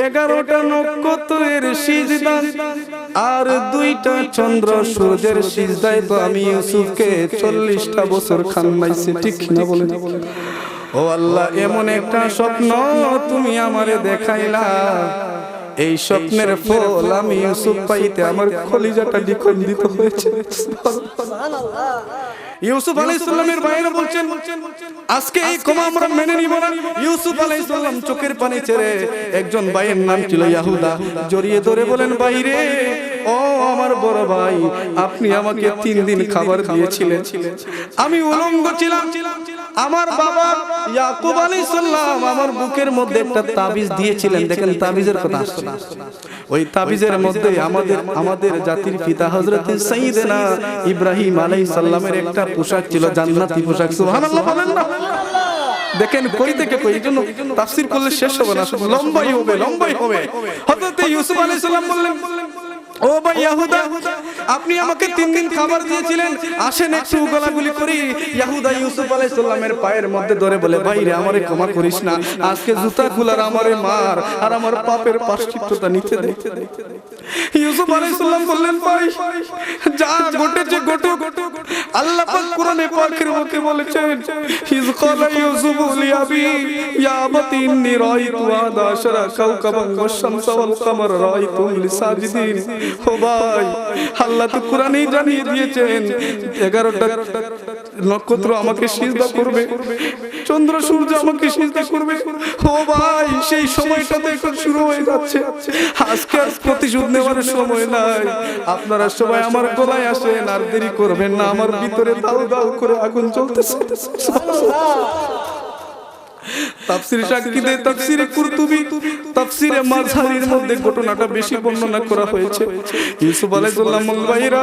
11টা নক্ষত্রের সিজদা আর 2টা চন্দ্র সূর্যের সিজদায় তো আমি ইউসুফকে 40টা বছর খান্নাইছি, ঠিক না বলেন? ও আল্লাহ, এমন একটা স্বপ্ন তুমি আমারে দেখাইলা, এই স্বপ্নের ফল আমি ইউসুফ পাইতে আমার কলিজাটা দ্বিখণ্ডিত হয়েছে। সুবহানাল্লাহ। ইউসুফ আলাইহিস সালামের ভাইরা বলছেন, আজকে এই ক্ষমা আমরা মেনে নিব না। ইউসুফ আলাইহিস সালাম চোখের পানি ছেড়ে, একজন ভাইয়ের নাম ছিল ইয়াহুদা, জড়িয়ে ধরে বলেন, ভাই রে, ও আমার বড় ভাই, আপনি আমাকে 3 দিন খাবার দিয়েছিলেন, আমি উলঙ্গ ছিলাম, আমার বাবা ইয়াকুব আলাইহিস সালাম আমার বুকের মধ্যে একটা তাবিজ দিয়েছিলেন। দেখেন তাবিজের কথা আসছে, ওই তাবিজের মধ্যে আমাদের জাতির পিতা হযরত সাইয়েদনা ইব্রাহিম আলাইহিস সালামের একটা পোশাক ছিল, জান্নাতি পোশাক। সুবহানাল্লাহ বলেন না? দেখেন কই থেকে কই, জন্য তাফসীর করলে শেষ হবে না, লম্বাই হবে। হযরত ইউসুফ আলাইহিস সালাম বললেন, ও ভাই ইয়াহুদা, আপনি আমাকে 3 দিন খাবার দিয়েছিলেন, আসেন একটু গলাগুলি করি। ইয়াহুদা ইউসুফ আলাইহিস সালামের পায়ের মধ্যে ধরে বলে, ভাই রে, আমারে ক্ষমা করিস না, আজকে জুতা খুলার আমারে মার, আর আমার পাপের প্রায়শ্চিত্তটা নিতে দে। ইউসুফ আলাইহিস সালাম বললেন, ভাই যা ঘটেছে ঘটুক, আল্লাহ পাক কোরআনে পাকের মধ্যে বলেছেন, ইয ক্বালা ইউসুফ লিআবি ইয়া আবাতি ইন্নী রাআইতু আদা আশারা কাওকাবান ওয়াশ-শামসা ওয়াল কামারা রাআইতুহুম লি সাজিদিন। ও ভাই, আল্লাহ তো কোরআনেই জানিয়ে দিয়েছেন 11টা নক্ষত্র আমাকে সিজদা করবে, চন্দ্র সূর্য আমাকে সিজদা করবে। ও ভাই, সেই সময়টা তো এখন শুরু হয়ে যাচ্ছে, আজকে আর প্রতিশোধ নেওয়ার সময় নাই। আপনারা সবাই আমার গলায় আসেন, আর দেরি করবেন না, আমার ভিতরে দাউ দাউ করে আগুন জ্বলতেছে। তাফসীরে শাকিদে, তাফসীরে কুরতুবী, তাফসীরে মাযহারির মধ্যে ঘটনাটা বেশি বর্ণনা করা হয়েছে। ইউসুফ আলাইহিস সালাম ভাইরা,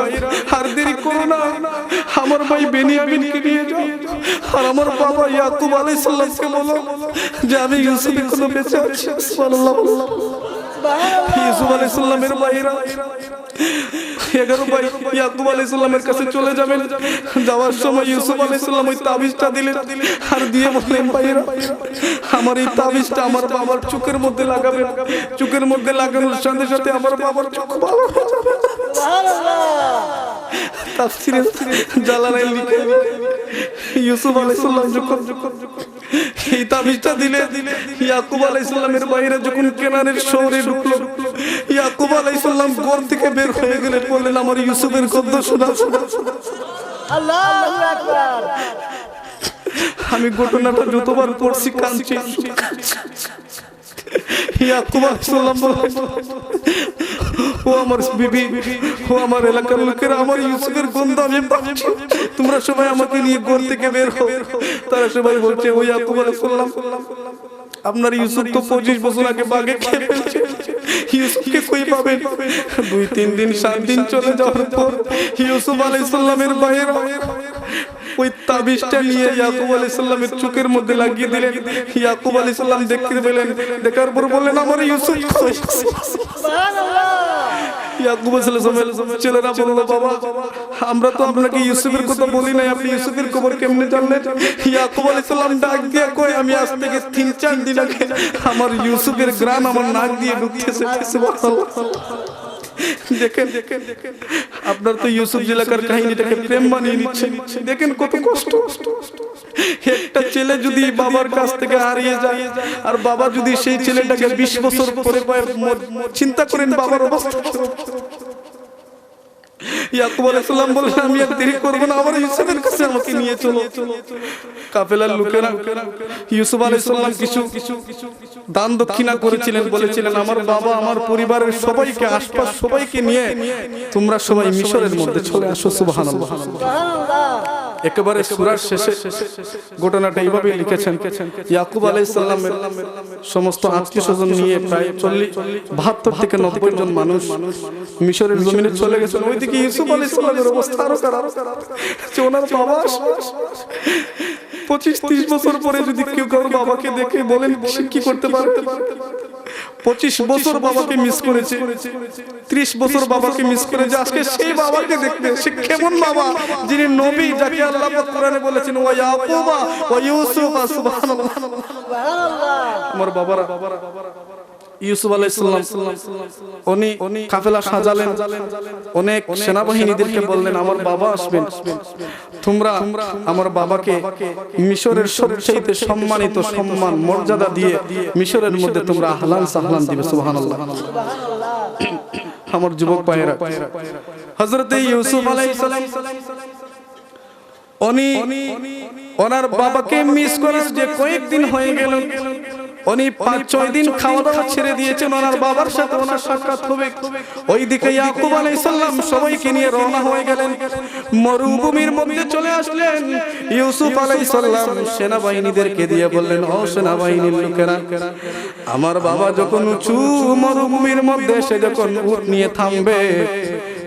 আর দেরি করো না, আমার ভাই বেনিয়ামিনকে নিয়ে যাও, আর আমার বাবা ইয়াকুব আলাইহিস সালামকে বলো যে আমি ইউসুফ এখনো বেঁচে আছি। সুবহানাল্লাহ। ইউসুফ আলাইহিস সালামের ভাইরা 11 ভাই ইয়াকুব আলাইহিস সালামের কাছে চলে যাবেন। যাওয়ার সময় ইউসুফ আলাইহিস সালাম ওই তাবিজটা দিলেন, আর দিয়ে বললেন, ভাইরা, আমার এই তাবিজটা আমার বাবার চোখের মধ্যে লাগাবেন, চোখের মধ্যে লাগানোর সাথে সাথে আমার বাবার চোখ ভালো হয়ে যাবে। সুবহানাল্লাহ। তাফসীরে জালালাইন লিখে, ইউসুফ আলাইহিস সালাম যখন এই তাবিজটা দিলে, ইয়াকুব আলাইহিস সালামের ভাইরা যখন কেনানের শহরে ঢুকলো, ইয়াকুব আলাইহিস সালাম ঘর থেকে বের হয়ে গেলে বললেন, আমার ইউসুফের গদ্য শোনা। আল্লাহু আকবার। আমি ঘটনাটা যতবার পড়ছি কাঁদছি। ইয়াকুব আলাইহিস সালাম বললেন, ও আমার বিবি, ও আমার এলাকার লোকেরা, আমার ইউসুফের গন্ধ আমি পাচ্ছি, তোমরা সবাই আমাকে নিয়ে ঘর থেকে বের হও। তারা সবাই বলছে, ও ইয়াকুব আলাইহিস সালাম, আপনার ইউসুফ তো 25 বছর আগে বাঘে খেয়ে ফেলছে, ইউসুফকে কই পাবেন? 2-3 দিন 7 দিন চলে যাওয়ার পর ইউসুফ আলাইহিস সালামের ভাইয়েরা ওই তাবিজটা নিয়ে ইয়াকুব আলাইহিস সালামের চোখের মধ্যে লাগিয়ে দিলেন। ইয়াকুব আলাইহিস সালাম দেখতে পেলেন, দেখার পর বললেন, আমার ইউসুফ। সুবহানাল্লাহ। ইয়াকুব আলাইহিস সালামের ছেলেরা বলল, বাবা, আমরা তো আপনাকে ইউসুফের কথা বলি নাই, আপনি ইউসুফের খবর কেমনে জানলেন? ইয়াকুব আলাইহিস সালাম ডাক দিয়ে কয়, আমি আজ থেকে 3-4 দিন আগে আমার ইউসুফের গ্রাম আমার নাক দিয়ে ঢুকতেছে। সুবহানাল্লাহ। দেখেন, আপনার তো ইউসুফ এলাকার কাহিনীটাকে প্রেম বানিয়ে নিচ্ছেন। দেখেন কত কষ্ট। একটা ছেলে যদি বাবার কাছ থেকে হারিয়ে যায়, আর বাবা যদি সেই ছেলেটাকে 20 বছর পরে পায়, চিন্তা করেন বাবার অবস্থা। ইয়াকুব আলাইহিস সালাম বললেন, আমি আর দেরি করব না, আমার ইউসুফের কাছে আমাকে নিয়ে চলো। কাফেলার লোকেরা ইউসুফ আলাইহিস সালাম কিছু দান দক্ষিণা করেছিলেন, বলেছিলেন, আমার বাবা আমার পরিবারের সবাইকে, আশপাশ সবাইকে নিয়ে তোমরা সবাই মিশরের মধ্যে চলে আসো। সুবহানাল্লাহ। একেবারে সূরার শেষে ঘটনাটা এইভাবে লিখেছেন, ইয়াকুব আলাইহিস সালামের সমস্ত আত্মীয়স্বজন নিয়ে প্রায় 72 থেকে 90 জন মানুষ মিশরের জমিনে চলে গেছেন। ওইদিকে ইউসুফ আলাইহিস সালামের অবস্থা আরো খারাপ, যে ওনার বাবা 25-30 বছর পরে যদি কেউ কারোর বাবাকে দেখে বলেন কি করতে পারে? 25 বছর বাবাকে মিস করেছে, 30 বছর বাবাকে মিস করেছে, আজকে সেই বাবাকে দেখতে, সে কেমন বাবা, যিনি নবী, যাকে আল্লাহ পাক কোরআনে বলেছেন, ওয়া ইয়াকুবা ওয়া ইউসুফ। সুবহানাল্লাহ। আমার বাবারা, ইউসুফ আলাইহিস সালাম উনি কাফেলা সাজালেন, অনেক সেনাবাহিনীদেরকে বললেন আমার বাবা আসবেন, তোমরা আমার বাবাকে মিশরের সবচেয়ে সম্মানিত সম্মান মর্যাদা দিয়ে মিশরের মধ্যে তোমরা আহলান সাহলান দিবে। সুবহানাল্লাহ। আমার যুবক ভাইয়েরা, হযরত ইউসুফ আলাইহিস সালাম উনি ওনার বাবাকে মিস করার যে কয়েকদিন হয়ে গেল, উনি 5-6 দিন খাওয়া দাওয়া ছেড়ে দিয়েছেন, ওনার বাবার সাথে ওনার সাক্ষাৎ হবে। ওইদিকে ইয়াকুব আলাইহিস সালাম সবাইকে নিয়ে রওনা হয়ে গেলেন, মরুভূমির মধ্যে চলে আসলেন। ইউসুফ আলাইহিস সালাম সেনাবাহিনীদেরকে দিয়ে বললেন, ও সেনাবাহিনীর লোকেরা, আমার বাবা যখন উঁচু মরুভূমির মধ্যে এসে যখন উট নিয়ে থামবে,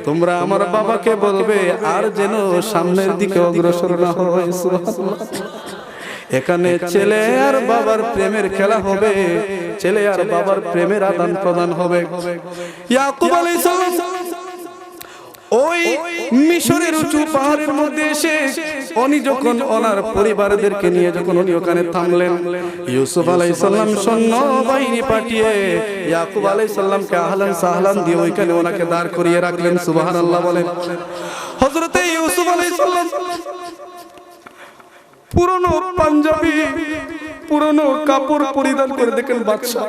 তোমরা আমার বাবাকে বলবে আর যেন সামনের দিকে অগ্রসর না হয়। সুবহানাল্লাহ। এখানে ছেলে আর বাবার প্রেমের খেলা হবে, ছেলে আর বাবার প্রেমের আদান প্রদান হবে। ইয়াকুব আলাইহিস সালাম ওই মিশরের উঁচু পাহাড়ের মধ্যে এসে উনি যখন ওনার পরিবারদেরকে নিয়ে যখন উনি ওখানে থামলেন, ইউসুফ আলাইহিস সালাম সৈন্যবাহিনী পাঠিয়ে ইয়াকুব আলাইহিস সালামকে আহলান সাহলান দিয়ে ওইখানে ওনাকে দাঁড় করিয়ে রাখলেন। সুবহানাল্লাহ বলেন। হযরতে ইউসুফ আলাইহিস সালাম পুরনো পাঞ্জাবি, পুরনো কাপড় পরিধান করে, দেখেন বাদশা,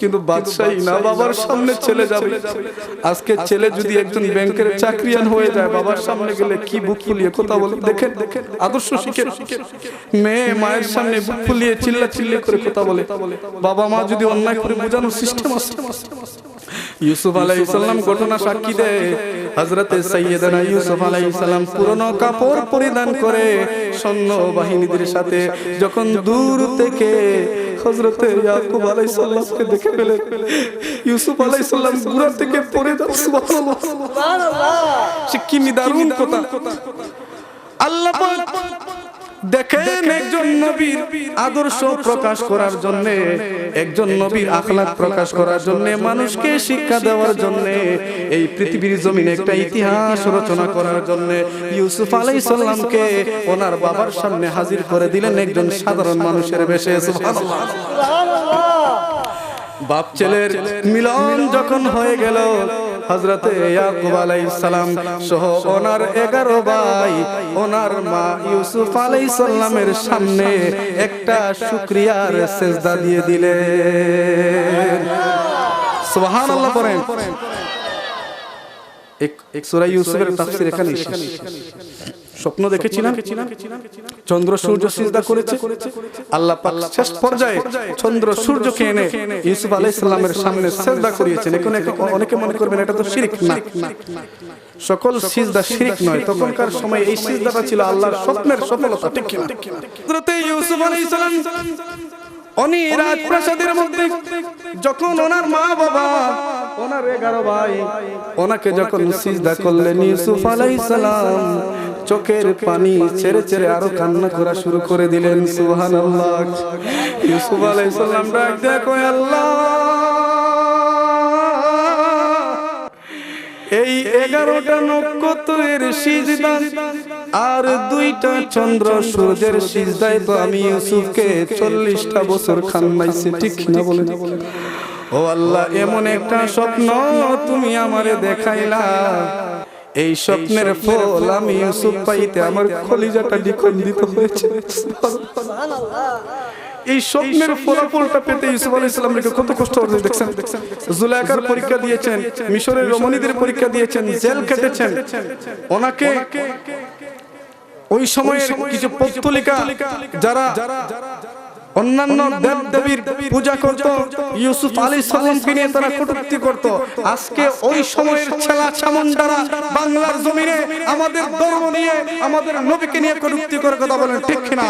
কিন্তু বাদশাহী না, বাবার সামনে ছেলে যাবে। আজকে ছেলে যদি একজন ব্যাংকের চাকরিয়ান হয়ে যায়, বাবার সামনে গেলে কি বুক ফুলিয়ে কথা বলে, দেখেন আদর্শ শিখেন। মেয়ে মায়ের সামনে বুক ফুলিয়ে চিল্লা চিল্লি করে কথা বলে, বাবা মা যদি অন্যায় করে বোঝানোর সিস্টেম আছে। ইউসুফ আলাইহিস সালাম ঘটনা সাক্ষী দেয়, হযরতে সাইয়েদনা ইউসুফ আলাইহিস সালাম পুরনো কাপড় পরিধান করে সৈন্য বাহিনীদের সাথে যখন দূর থেকে হযরতে ইয়াকুব আলাইহিস সালামকে দেখে ফেলেন, ইউসুফ আলাইহিস সালাম ঘোড়া থেকে পড়ে যান। সুবহানাল্লাহ, সুবহানাল্লাহ। সে কি নিদারুণ কথা। আল্লাহ পাক দেখেন একজন নবীর আদর্শ প্রকাশ করার জন্য, একজন নবীর আখলাক প্রকাশ করার জন্য, মানুষকে শিক্ষা দেওয়ার জন্য, এই পৃথিবীর জমিনে একটা ইতিহাস রচনা করার জন্য ইউসুফ আলাইহিস সালামকে ওনার বাবার সামনে হাজির করে দিলেন একজন সাধারণ মানুষের বেশে। সুবহানাল্লাহ, সুবহানাল্লাহ। বাপ ছেলের মিলন যখন হয়ে গেল, হযরতে ইয়াকুব আলাইহিস সালাম সহ ওনার 11 ভাই ওনার মা ইউসুফ আলাইহিস সালামের সামনে একটা শুকরিয়ার সিজদা দিয়ে দিলেন। সুবহানাল্লাহ পড়েন। এক সূরা ইউসুফের তাফসীর এখানে শেষ। স্বপ্ন দেখেছিলাম চন্দ্র সূর্য সিজদা করেছে, আল্লাহ পাক শেষ পর্যায়ে চন্দ্র সূর্যকে এনে ইউসুফ আলাইহিস সালামের সামনে সিজদা করিয়েছেন। অনেকে মনে করবেন এটা তো শিরক। না, সকল সিজদা শিরক নয়। তখনকার সময় এই সিজদাটা ছিল আল্লাহর স্বপ্নের সফলতা, ঠিক কি না? হযরত ইউসুফ আলাইহিস সালাম উনি রাজপ্রাসাদের মধ্যে যখন ওনার মা বাবা ওনার 11 ভাই ওনাকে যখন সিজদা করলেন, ইউসুফ আলাইহিস সালাম চোখের পানি ছেড়ে ছেড়ে আরো কান্না করা শুরু করে দিলেন। সুবহানাল্লাহ। ইউসুফ আলাইহিস সালাম ডাক দেয়া কয়, আল্লাহ এই 11টা নক্ষত্রের সিজদা আর 2টা চন্দ্র সূর্যের সিজদায় তো আমি ইউসুফকে 40টা বছর খান্নাইছি, ঠিক না বলেন? ও আল্লাহ, এমন একটা স্বপ্ন তুমি আমারে দেখাইলা, এই স্বপ্নের ফল আমি ইউসুফ পাইতে আমার কলিজাটা দ্বিখণ্ডিত হয়েছে। সুবহানাল্লাহ। এই স্বপ্নের ফলাফলটা পেতে ইউসুফ আলাইহিস সালামের কত কষ্ট হয়েছে দেখছেন। জুলাইখার পরীক্ষা দিয়েছেন, মিশরের রমণীদের পরীক্ষা দিয়েছেন, জেল কেটেছেন। ওনাকে ওই সময়ের কিছু পৌত্তলিকা যারা অন্যান্য দেব দেবীর পূজা করত, ইউসুফ আলাইহিস সালামকে নিয়ে তারা কটূক্তি করত। আজকে ওই সময়ের ছেলা চামুন্ডারা বাংলার জমিনে আমাদের ধর্ম নিয়ে, আমাদের নবীকে নিয়ে কটূক্তি করে কথা বলেন, ঠিক কিনা?